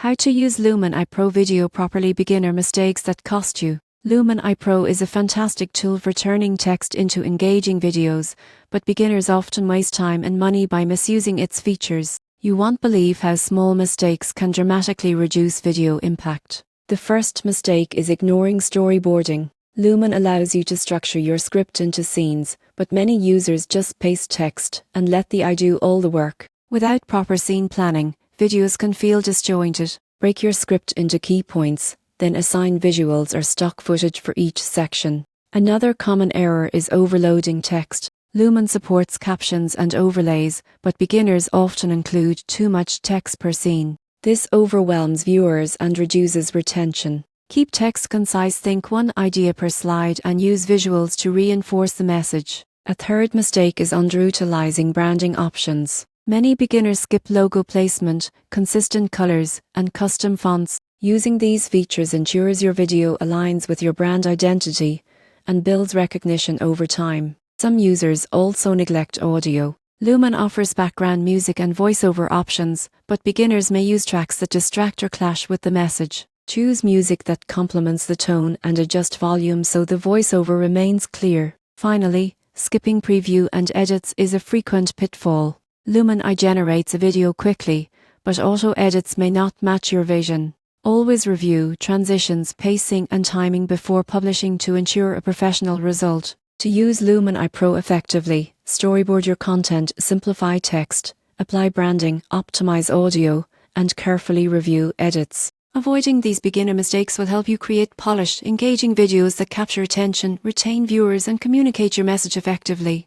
How to use Lumen5 Pro Video properly. Beginner mistakes that cost you. Lumen5 Pro is a fantastic tool for turning text into engaging videos, but beginners often waste time and money by misusing its features. You won't believe how small mistakes can dramatically reduce video impact. The first mistake is ignoring storyboarding. Lumen allows you to structure your script into scenes, but many users just paste text and let the AI do all the work. Without proper scene planning, videos can feel disjointed. Break your script into key points, then assign visuals or stock footage for each section. Another common error is overloading text. Lumen supports captions and overlays, but beginners often include too much text per scene. This overwhelms viewers and reduces retention. Keep text concise, think one idea per slide, and use visuals to reinforce the message. A third mistake is underutilizing branding options. Many beginners skip logo placement, consistent colors, and custom fonts. Using these features ensures your video aligns with your brand identity and builds recognition over time. Some users also neglect audio. Lumen offers background music and voiceover options, but beginners may use tracks that distract or clash with the message. Choose music that complements the tone and adjust volume so the voiceover remains clear. Finally, skipping preview and edits is a frequent pitfall. Lumen5 generates a video quickly, but auto edits may not match your vision. Always review transitions, pacing, and timing before publishing to ensure a professional result. To use Lumen5 Pro effectively, storyboard your content, simplify text, apply branding, optimize audio, and carefully review edits. Avoiding these beginner mistakes will help you create polished, engaging videos that capture attention, retain viewers, and communicate your message effectively.